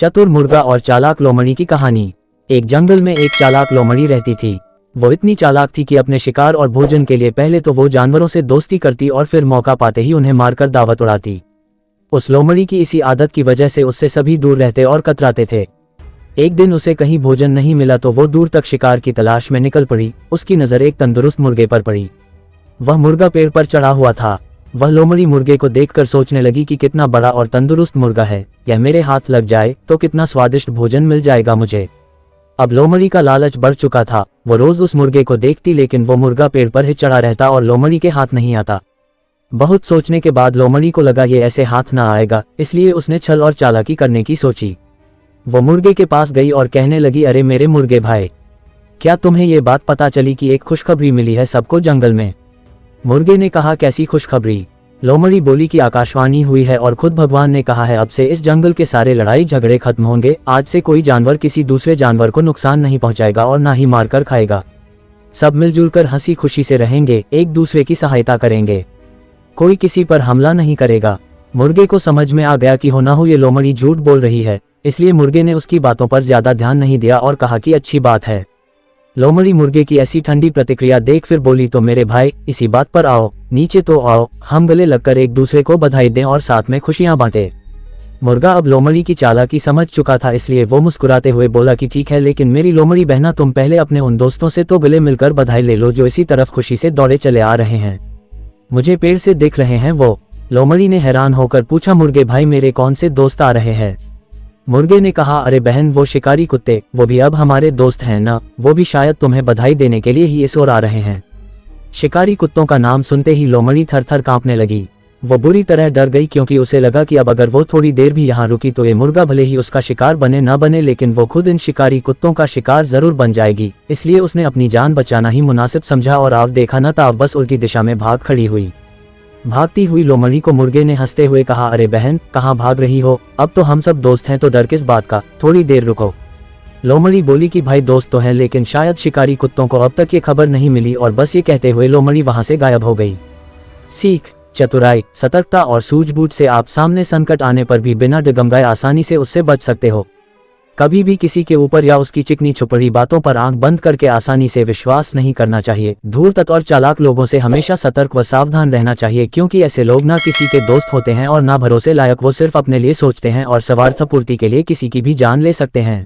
चतुर मुर्गा और चालाक लोमड़ी की कहानी। एक जंगल में एक चालाक लोमड़ी रहती थी। वो इतनी चालाक थी कि अपने शिकार और भोजन के लिए पहले तो वो जानवरों से दोस्ती करती और फिर मौका पाते ही उन्हें मारकर दावत उड़ाती। उस लोमड़ी की इसी आदत की वजह से उससे सभी दूर रहते और कतराते थे। एक दिन उसे कहीं भोजन नहीं मिला तो वो दूर तक शिकार की तलाश में निकल पड़ी। उसकी नज़र एक तंदुरुस्त मुर्गे पर पड़ी। वह मुर्गा पेड़ पर चढ़ा हुआ था। वह लोमड़ी मुर्गे को देखकर सोचने लगी कि कितना बड़ा और तंदुरुस्त मुर्गा है, यह मेरे हाथ लग जाए तो कितना स्वादिष्ट भोजन मिल जाएगा मुझे। अब लोमड़ी का लालच बढ़ चुका था। वो रोज उस मुर्गे को देखती लेकिन वो मुर्गा पेड़ पर ही चढ़ा रहता और लोमड़ी के हाथ नहीं आता। बहुत सोचने के बाद लोमड़ी को लगा ये ऐसे हाथ ना आएगा, इसलिए उसने छल और चालाकी करने की सोची। वो मुर्गे के पास गई और कहने लगी, अरे मेरे मुर्गे भाई, क्या तुम्हें ये बात पता चली कि एक खुशखबरी मिली है सबको जंगल में? मुर्गे ने कहा, कैसी खुशखबरी? लोमड़ी बोली कि आकाशवाणी हुई है और खुद भगवान ने कहा है अब से इस जंगल के सारे लड़ाई झगड़े खत्म होंगे। आज से कोई जानवर किसी दूसरे जानवर को नुकसान नहीं पहुंचाएगा और ना ही मारकर खाएगा। सब मिलजुल कर हंसी खुशी से रहेंगे, एक दूसरे की सहायता करेंगे, कोई किसी पर हमला नहीं करेगा। मुर्गे को समझ में आ गया कि हो ना हो ये लोमड़ी झूठ बोल रही है, इसलिए मुर्गे ने उसकी बातों पर ज्यादा ध्यान नहीं दिया और कहा कि अच्छी बात है। लोमड़ी मुर्गे की ऐसी ठंडी प्रतिक्रिया देख फिर बोली, तो मेरे भाई इसी बात पर आओ, नीचे तो आओ, हम गले लगकर एक दूसरे को बधाई दें और साथ में खुशियां बांटें। मुर्गा अब लोमड़ी की चालाकी समझ चुका था, इसलिए वो मुस्कुराते हुए बोला कि ठीक है, लेकिन मेरी लोमड़ी बहना तुम पहले अपने उन दोस्तों से तो गले मिलकर बधाई ले लो जो इसी तरफ खुशी से दौड़े चले आ रहे हैं। मुझे पेड़ से दिख रहे हैं वो। लोमड़ी ने हैरान होकर पूछा, मुर्गे भाई मेरे कौन से दोस्त आ रहे हैं? मुर्गे ने कहा, अरे बहन वो शिकारी कुत्ते, वो भी अब हमारे दोस्त हैं ना, वो भी शायद तुम्हें बधाई देने के लिए ही इस ओर आ रहे हैं। शिकारी कुत्तों का नाम सुनते ही लोमड़ी थर थर कांपने लगी। वो बुरी तरह डर गई क्योंकि उसे लगा कि अब अगर वो थोड़ी देर भी यहाँ रुकी तो ये मुर्गा भले ही उसका शिकार बने ना बने लेकिन वो खुद इन शिकारी कुत्तों का शिकार जरूर बन जाएगी। इसलिए उसने अपनी जान बचाना ही मुनासिब समझा और अब देखा न था बस उल्टी दिशा में भाग खड़ी हुई। भागती हुई लोमड़ी को मुर्गे ने हंसते हुए कहा, अरे बहन कहाँ भाग रही हो? अब तो हम सब दोस्त हैं तो डर किस बात का, थोड़ी देर रुको। लोमड़ी बोली कि भाई दोस्त तो हैं लेकिन शायद शिकारी कुत्तों को अब तक ये खबर नहीं मिली, और बस ये कहते हुए लोमड़ी वहां से गायब हो गई। सीख, चतुराई, सतर्कता और सूझबूझ से आप सामने संकट आने पर भी बिना डगमगाए आसानी से उससे बच सकते हो। कभी भी किसी के ऊपर या उसकी चिकनी छुपड़ी बातों पर आंख बंद करके आसानी से विश्वास नहीं करना चाहिए। धूर्त और चालाक लोगों से हमेशा सतर्क व सावधान रहना चाहिए क्योंकि ऐसे लोग ना किसी के दोस्त होते हैं और ना भरोसे लायक, वो सिर्फ अपने लिए सोचते हैं और स्वार्थपूर्ति के लिए किसी की भी जान ले सकते हैं।